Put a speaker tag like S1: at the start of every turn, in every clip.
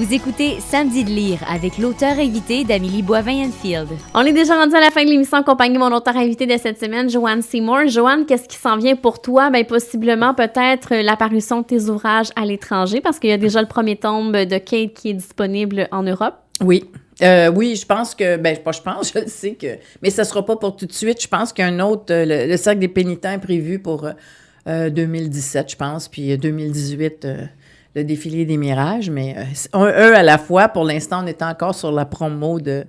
S1: Vous écoutez Samedi de lire avec l'auteur invité d'Amélie Boivin-Enfield.
S2: On est déjà rendu à la fin de l'émission en compagnie de mon auteur invité de cette semaine, Joanne Seymour. Joanne, qu'est-ce qui s'en vient pour toi? Ben, possiblement peut-être l'apparition de tes ouvrages à l'étranger, parce qu'il y a déjà le premier tome de Kate qui est disponible en Europe.
S3: Oui. Oui, je pense que, je le sais que, mais ça sera pas pour tout de suite. Je pense qu'il y a un autre, le Cercle des pénitents est prévu pour 2017, je pense, puis 2018, le défilé des mirages, mais un à la fois. Pour l'instant, on est encore sur la promo de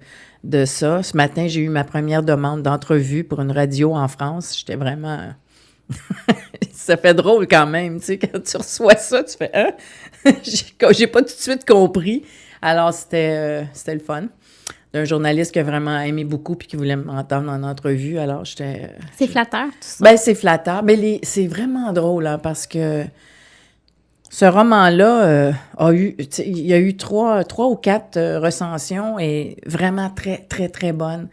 S3: ça. Ce matin, j'ai eu ma première demande d'entrevue pour une radio en France. J'étais vraiment... Ça fait drôle quand même, tu sais, quand tu reçois ça, tu fais « Hein? » J'ai pas tout de suite compris. Alors, c'était le fun. Un journaliste qui a vraiment aimé beaucoup puis qui voulait m'entendre en entrevue. Alors, j'étais...
S2: C'est flatteur, tout ça?
S3: Ben, c'est flatteur. Mais c'est vraiment drôle, hein, parce que ce roman-là il y a eu trois ou quatre recensions et vraiment très, très, très bonnes.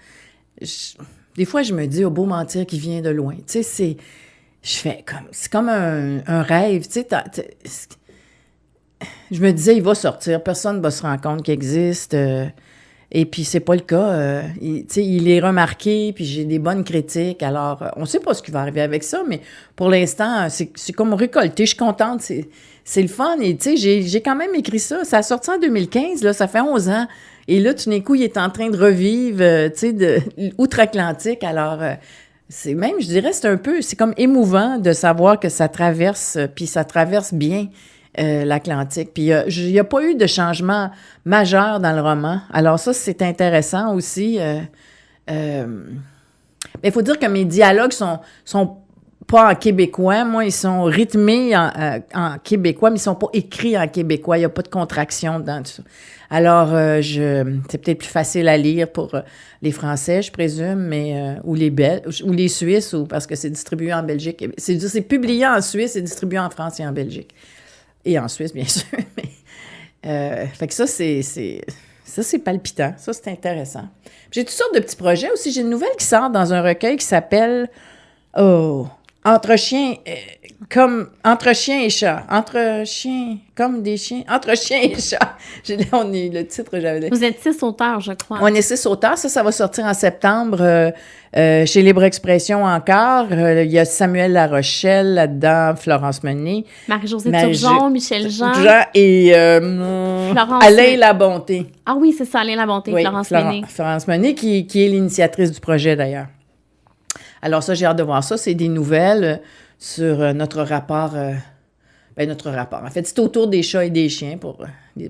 S3: Des fois, je me dis, au beau mentir qui vient de loin. Tu sais, c'est comme un rêve, tu sais. Je me disais, il va sortir, personne ne va se rendre compte qu'il existe. Et puis, c'est pas le cas. Il est remarqué, puis j'ai des bonnes critiques. Alors, on sait pas ce qui va arriver avec ça, mais pour l'instant, c'est comme récolté. Je suis contente, c'est le fun. Et tu sais, j'ai quand même écrit ça. Ça a sorti en 2015, là, ça fait 11 ans. Et là, tout d'un coup, il est en train de revivre, tu sais, de outre-Atlantique. Alors, c'est même, je dirais, c'est comme émouvant de savoir que ça traverse, puis ça traverse bien l'Atlantique. Puis il n'y a pas eu de changement majeur dans le roman. Alors ça, c'est intéressant aussi. Mais il faut dire que mes dialogues sont pas en québécois. Moi, ils sont rythmés en québécois, mais ils sont pas écrits en québécois. Il n'y a pas de contraction dans tout ça. Alors, c'est peut-être plus facile à lire pour les Français, je présume, mais ou les Belges, ou les Suisses, parce que c'est distribué en Belgique. C'est publié en Suisse et distribué en France et en Belgique. Et en Suisse, bien sûr. Fait que ça, c'est palpitant. Ça, c'est intéressant. J'ai toutes sortes de petits projets aussi. J'ai une nouvelle qui sort dans un recueil qui s'appelle Entre chiens et chats. Entre chiens, comme des chiens. Entre chiens et chats. Le titre, j'avais...
S2: Vous êtes 6 auteurs, je crois.
S3: On est 6 auteurs. Ça va sortir en septembre chez Libre Expression encore. Il y a Samuel Larochelle là-dedans, Florence Meunier.
S2: Marie-Josée Turgeon, Michel Jean.
S3: Et Alain Labonté.
S2: Ah oui, c'est ça, Alain Labonté,
S3: oui,
S2: Florence Meunier.
S3: Florence Meunier, qui est l'initiatrice du projet, d'ailleurs. Alors ça, j'ai hâte de voir ça. C'est des nouvelles sur notre rapport... notre rapport. En fait, c'est autour des chats et des chiens.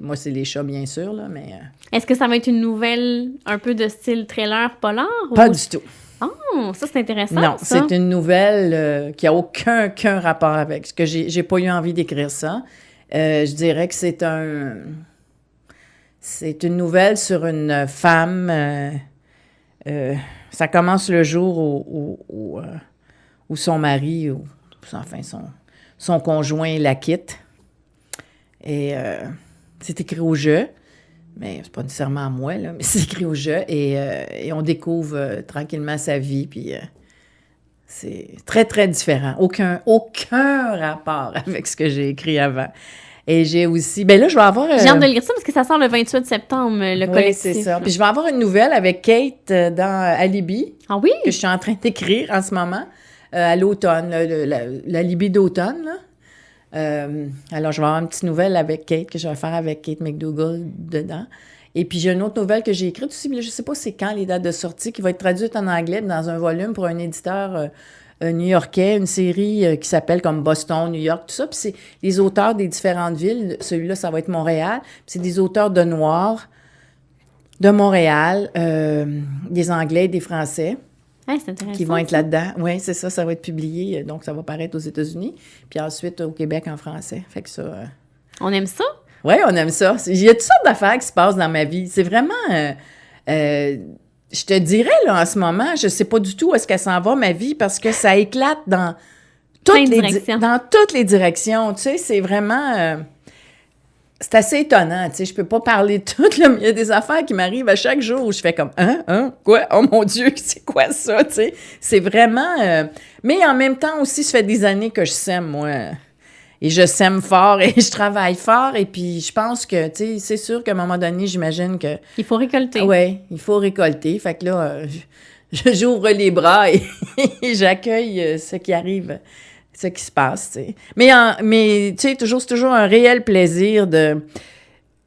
S3: Moi, c'est les chats, bien sûr, là, mais...
S2: Est-ce que ça va être une nouvelle un peu de style thriller polar?
S3: Pas du tout.
S2: Oh, ça, c'est intéressant,
S3: non,
S2: ça.
S3: c'est une nouvelle qui n'a aucun rapport avec ce que j'ai pas eu envie d'écrire ça. Je dirais que c'est une nouvelle sur une femme... ça commence le jour où son mari, son conjoint la quitte. Et c'est écrit au jeu, mais c'est pas nécessairement à moi, là, mais c'est écrit au jeu. Et on découvre tranquillement sa vie, puis c'est très, très différent. Aucun rapport avec ce que j'ai écrit avant. Et j'ai aussi... là, je vais avoir...
S2: J'ai hâte de lire ça parce que ça sort le 28 septembre, le collectif.
S3: Oui, c'est ça. Puis je vais avoir une nouvelle avec Kate dans Alibi.
S2: Ah oui?
S3: Que je suis en train d'écrire en ce moment, à l'automne, l'Alibi d'automne, là. Alors, je vais avoir une petite nouvelle avec Kate, que je vais faire avec Kate McDougall dedans. Et puis, j'ai une autre nouvelle que j'ai écrite aussi, mais je ne sais pas c'est quand les dates de sortie, qui va être traduite en anglais dans un volume pour un éditeur new-yorkais, une série qui s'appelle comme Boston, New York, tout ça. Puis c'est les auteurs des différentes villes. Celui-là, ça va être Montréal. Puis c'est des auteurs de noir de Montréal, des Anglais et des Français.
S2: Ouais, c'est intéressant,
S3: qui vont être là-dedans. Oui, c'est ça va être publié. Donc, ça va paraître aux États-Unis. Puis ensuite, au Québec, en français. Fait que ça...
S2: On aime ça?
S3: Oui, on aime ça. Il y a toutes sortes d'affaires qui se passent dans ma vie. C'est vraiment... je te dirais, là, en ce moment, je sais pas du tout où est-ce qu'elle s'en va, ma vie, parce que ça éclate dans toutes les directions. Tu sais, c'est vraiment... c'est assez étonnant, tu sais, je peux pas parler de tout, là, mais il y a des affaires qui m'arrivent à chaque jour où je fais comme « Hein? Quoi? Oh mon Dieu, c'est quoi ça? » Tu sais, c'est vraiment... mais en même temps aussi, ça fait des années que je sème, moi. et je sème fort et je travaille fort. Et puis, je pense que, tu sais, c'est sûr qu'à un moment donné, j'imagine que...
S2: Il faut récolter.
S3: Oui, il faut récolter. Fait que là, j'ouvre les bras et j'accueille ce qui arrive, ce qui se passe, tu sais. Mais tu sais, c'est toujours un réel plaisir de...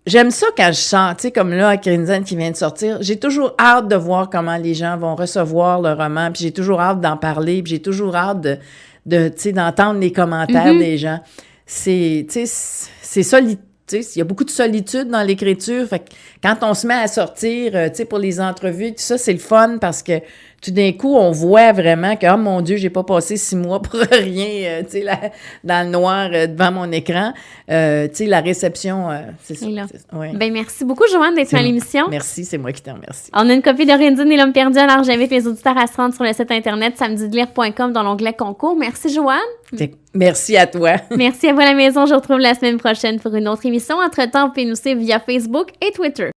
S3: J'aime ça quand je sens, tu sais, comme là, à Crimson qui vient de sortir, j'ai toujours hâte de voir comment les gens vont recevoir le roman, puis j'ai toujours hâte d'en parler, puis j'ai toujours hâte tu sais, d'entendre les commentaires des gens. C'est, tu sais, il y a beaucoup de solitude dans l'écriture, fait que quand on se met à sortir, tu sais, pour les entrevues, tout ça, c'est le fun parce que tout d'un coup, on voit vraiment que, oh mon Dieu, j'ai pas passé 6 mois pour rien, tu sais, dans le noir devant mon écran. Tu sais, la réception, c'est ça.
S2: Ouais. Ben, merci beaucoup, Joanne, d'être à l'émission.
S3: Merci, c'est moi qui te remercie.
S2: On a une copie d'Orindine et l'Homme perdu, alors j'invite les auditeurs à se rendre sur le site internet samedidelire.com dans l'onglet concours. Merci, Joanne.
S3: Merci à toi.
S2: Merci à vous à la maison. Je vous retrouve la semaine prochaine pour une autre émission. Entre-temps, vous pouvez nous suivre via Facebook et Twitter.